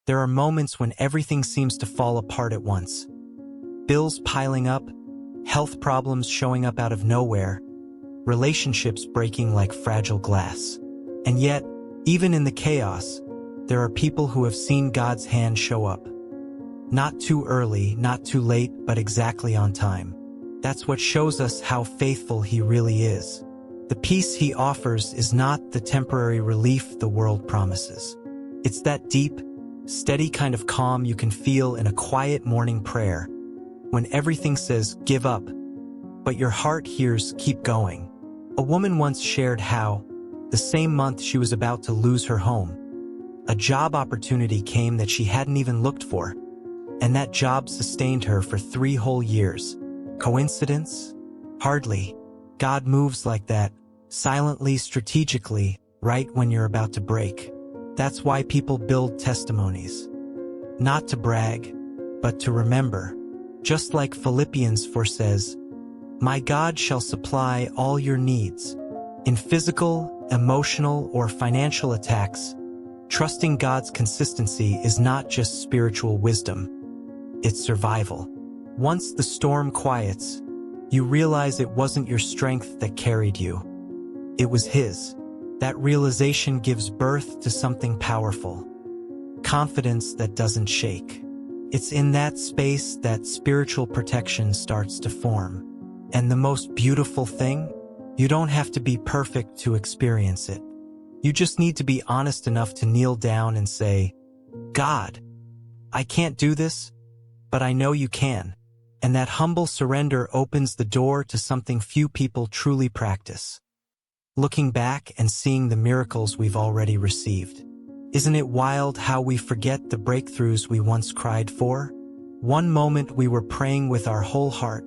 There are moments when everything seems to fall apart at once. Bills piling up, health problems showing up out of nowhere, relationships breaking like fragile glass. And yet, even in the chaos, there are people who have seen God's hand show up. Not too early, not too late, but exactly on time. That's what shows us how faithful He really is. The peace He offers is not the temporary relief the world promises. It's that deep, steady kind of calm you can feel in a quiet morning prayer, when everything says, give up, but your heart hears, keep going. A woman once shared how, the same month she was about to lose her home, a job opportunity came that she hadn't even looked for, and that job sustained her for 3 whole years. Coincidence? Hardly. God moves like that, silently, strategically, right when you're about to break. That's why people build testimonies. Not to brag, but to remember. Just like Philippians 4 says, "My God shall supply all your needs." In physical, emotional, or financial attacks, trusting God's consistency is not just spiritual wisdom, it's survival. Once the storm quiets, you realize it wasn't your strength that carried you. It was His. That realization gives birth to something powerful. Confidence that doesn't shake. It's in that space that spiritual protection starts to form. And the most beautiful thing? You don't have to be perfect to experience it. You just need to be honest enough to kneel down and say, God, I can't do this, but I know You can. And that humble surrender opens the door to something few people truly practice. Looking back and seeing the miracles we've already received. Isn't it wild how we forget the breakthroughs we once cried for? One moment we were praying with our whole heart,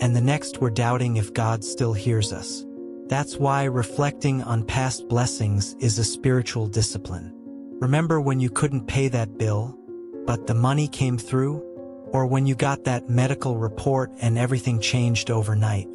and the next we're doubting if God still hears us. That's why reflecting on past blessings is a spiritual discipline. Remember when you couldn't pay that bill, but the money came through? Or when you got that medical report and everything changed overnight?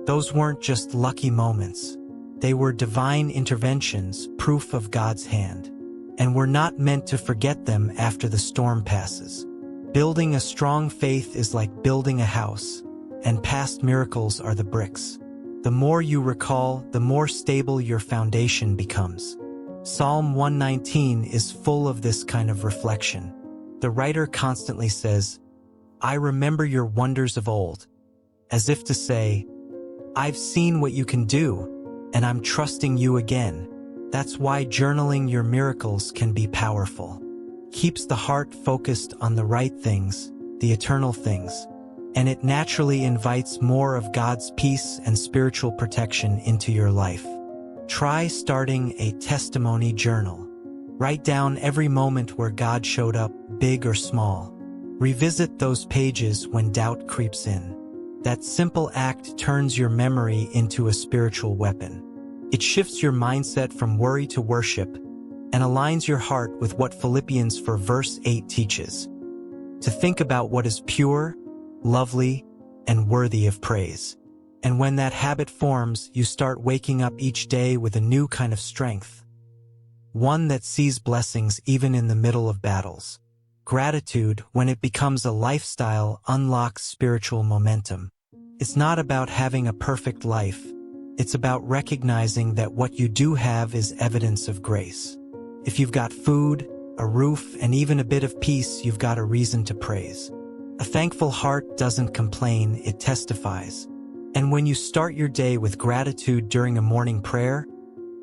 Those weren't just lucky moments. They were divine interventions, proof of God's hand. And we're not meant to forget them after the storm passes. Building a strong faith is like building a house, and past miracles are the bricks. The more you recall, the more stable your foundation becomes. Psalm 119 is full of this kind of reflection. The writer constantly says, I remember Your wonders of old, as if to say, I've seen what You can do, and I'm trusting You again. That's why journaling your miracles can be powerful. Keeps the heart focused on the right things, the eternal things, and it naturally invites more of God's peace and spiritual protection into your life. Try starting a testimony journal. Write down every moment where God showed up, big or small. Revisit those pages when doubt creeps in. That simple act turns your memory into a spiritual weapon. It shifts your mindset from worry to worship and aligns your heart with what Philippians 4 verse 8 teaches. To think about what is pure, lovely, and worthy of praise. And when that habit forms, you start waking up each day with a new kind of strength. One that sees blessings even in the middle of battles. Gratitude, when it becomes a lifestyle, unlocks spiritual momentum. It's not about having a perfect life. It's about recognizing that what you do have is evidence of grace. If you've got food, a roof, and even a bit of peace, you've got a reason to praise. A thankful heart doesn't complain, it testifies. And when you start your day with gratitude during a morning prayer,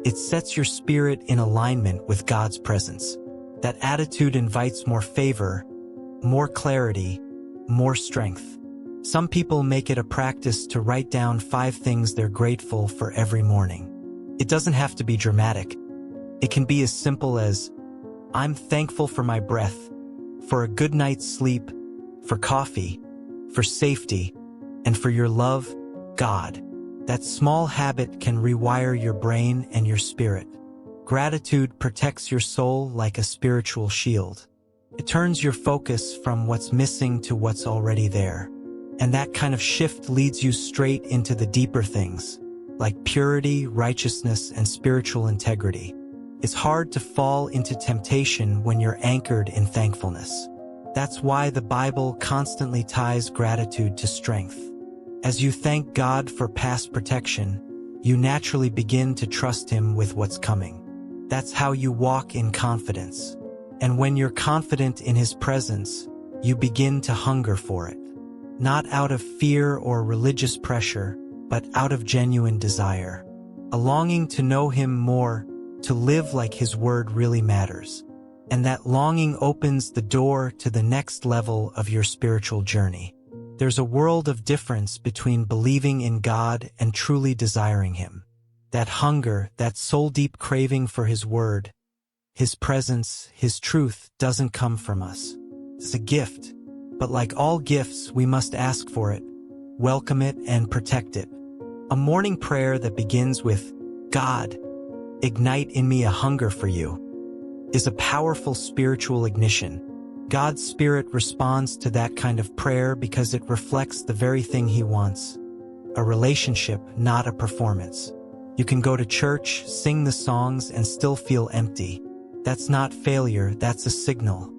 it sets your spirit in alignment with God's presence. That attitude invites more favor, more clarity, more strength. Some people make it a practice to write down 5 things they're grateful for every morning. It doesn't have to be dramatic. It can be as simple as, I'm thankful for my breath, for a good night's sleep, for coffee, for safety, and for Your love, God. That small habit can rewire your brain and your spirit. Gratitude protects your soul like a spiritual shield. It turns your focus from what's missing to what's already there. And that kind of shift leads you straight into the deeper things, like purity, righteousness, and spiritual integrity. It's hard to fall into temptation when you're anchored in thankfulness. That's why the Bible constantly ties gratitude to strength. As you thank God for past protection, you naturally begin to trust Him with what's coming. That's how you walk in confidence. And when you're confident in His presence, you begin to hunger for it. Not out of fear or religious pressure, but out of genuine desire. A longing to know Him more, to live like His word really matters. And that longing opens the door to the next level of your spiritual journey. There's a world of difference between believing in God and truly desiring Him. That hunger, that soul-deep craving for His word, His presence, His truth doesn't come from us. It's a gift, but like all gifts, we must ask for it, welcome it, and protect it. A morning prayer that begins with, "God, ignite in me a hunger for you," is a powerful spiritual ignition. God's Spirit responds to that kind of prayer because it reflects the very thing He wants. A relationship, not a performance. You can go to church, sing the songs, and still feel empty. That's not failure, that's a signal.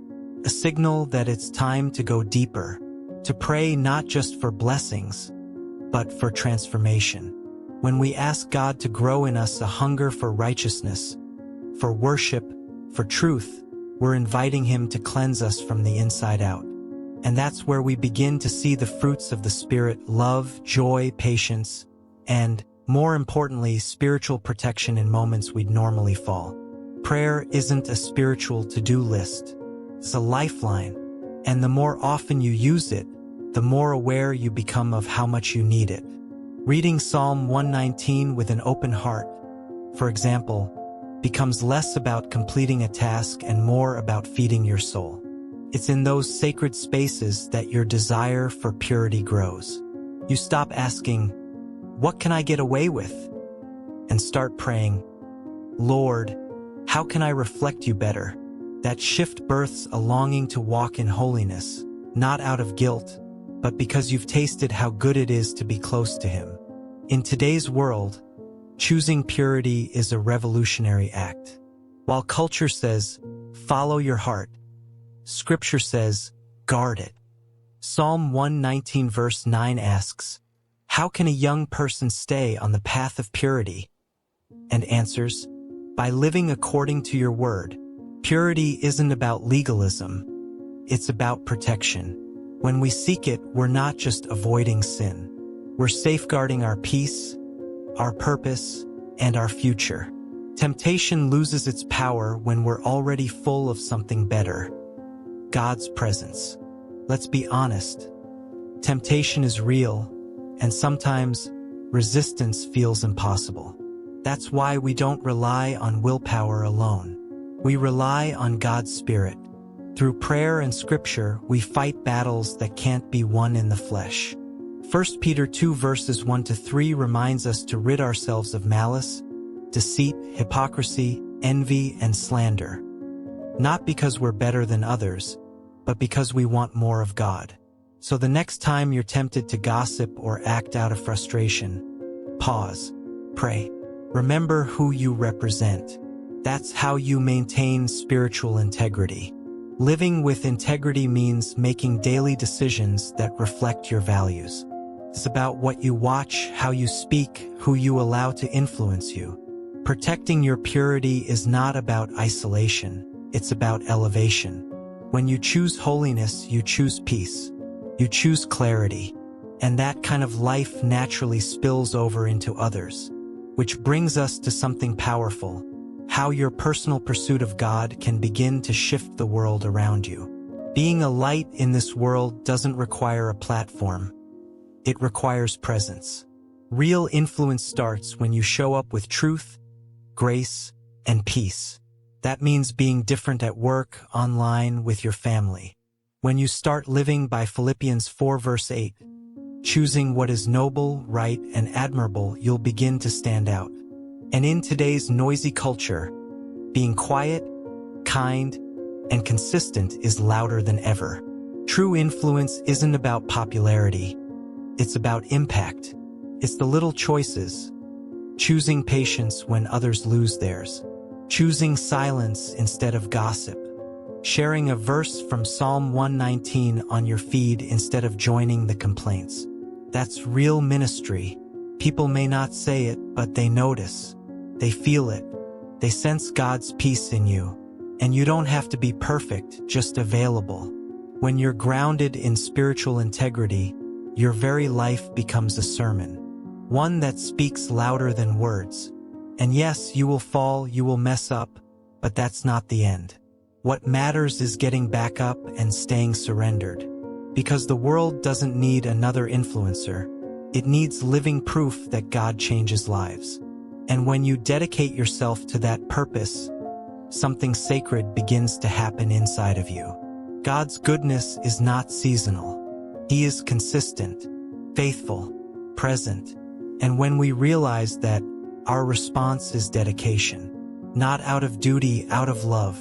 A signal that it's time to go deeper. To pray not just for blessings, but for transformation. When we ask God to grow in us a hunger for righteousness, for worship, for truth, we're inviting Him to cleanse us from the inside out. And that's where we begin to see the fruits of the Spirit: love, joy, patience, and, more importantly, spiritual protection in moments we'd normally fall. Prayer isn't a spiritual to-do list. It's a lifeline. And the more often you use it, the more aware you become of how much you need it. Reading Psalm 119 with an open heart, for example, becomes less about completing a task and more about feeding your soul. It's in those sacred spaces that your desire for purity grows. You stop asking, "What can I get away with?" and start praying, "Lord, how can I reflect you better?" That shift births a longing to walk in holiness, not out of guilt, but because you've tasted how good it is to be close to Him. In today's world, choosing purity is a revolutionary act. While culture says, "Follow your heart," Scripture says, "Guard it." Psalm 119 verse 9 asks, "How can a young person stay on the path of purity?" And answers, "By living according to your word." Purity isn't about legalism, it's about protection. When we seek it, we're not just avoiding sin. We're safeguarding our peace, our purpose, and our future. Temptation loses its power when we're already full of something better: God's presence. Let's be honest. Temptation is real, and sometimes resistance feels impossible. That's why we don't rely on willpower alone. We rely on God's Spirit. Through prayer and Scripture, we fight battles that can't be won in the flesh. 1 Peter 2 verses 1-3 reminds us to rid ourselves of malice, deceit, hypocrisy, envy, and slander. Not because we're better than others, but because we want more of God. So the next time you're tempted to gossip or act out of frustration, pause, pray. Remember who you represent. That's how you maintain spiritual integrity. Living with integrity means making daily decisions that reflect your values. It's about what you watch, how you speak, who you allow to influence you. Protecting your purity is not about isolation, it's about elevation. When you choose holiness, you choose peace. You choose clarity. And that kind of life naturally spills over into others. Which brings us to something powerful: how your personal pursuit of God can begin to shift the world around you. Being a light in this world doesn't require a platform. It requires presence. Real influence starts when you show up with truth, grace, and peace. That means being different at work, online, with your family. When you start living by Philippians 4 verse 8, choosing what is noble, right, and admirable, you'll begin to stand out. And in today's noisy culture, being quiet, kind, and consistent is louder than ever. True influence isn't about popularity. It's about impact. It's the little choices. Choosing patience when others lose theirs. choosing silence instead of gossip, sharing a verse from Psalm 119 on your feed instead of joining the complaints. That's real ministry. People may not say it, but they notice. They feel it. They sense God's peace in you. And you don't have to be perfect, just available. When you're grounded in spiritual integrity, your very life becomes a sermon. One that speaks louder than words. And yes, you will fall, you will mess up, but that's not the end. What matters is getting back up and staying surrendered. Because the world doesn't need another influencer. It needs living proof that God changes lives. And when you dedicate yourself to that purpose, something sacred begins to happen inside of you. God's goodness is not seasonal. He is consistent, faithful, present. And when we realize that, our response is dedication. Not out of duty, out of love.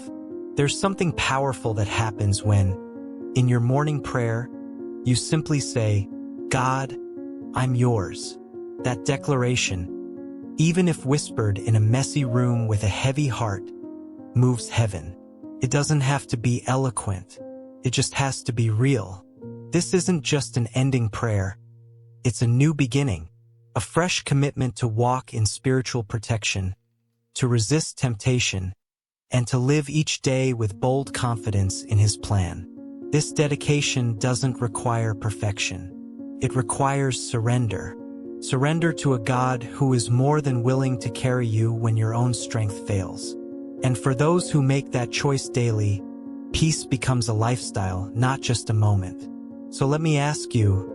There's something powerful that happens when, in your morning prayer, you simply say, God, I'm yours. That declaration, even if whispered in a messy room with a heavy heart, moves heaven. It doesn't have to be eloquent. It just has to be real. This isn't just an ending prayer. It's a new beginning, a fresh commitment to walk in spiritual protection, to resist temptation, and to live each day with bold confidence in His plan. This dedication doesn't require perfection. It requires surrender. Surrender to a God who is more than willing to carry you when your own strength fails. And for those who make that choice daily, peace becomes a lifestyle, not just a moment. So let me ask you,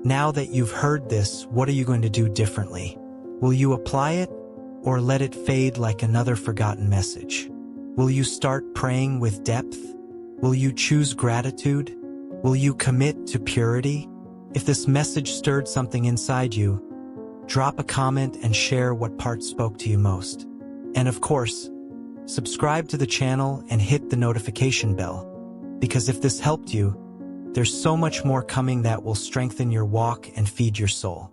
now that you've heard this, what are you going to do differently? Will you apply it, or let it fade like another forgotten message? Will you start praying with depth? Will you choose gratitude? Will you commit to purity? If this message stirred something inside you, drop a comment and share what part spoke to you most. And of course, subscribe to the channel and hit the notification bell, because if this helped you, there's so much more coming that will strengthen your walk and feed your soul.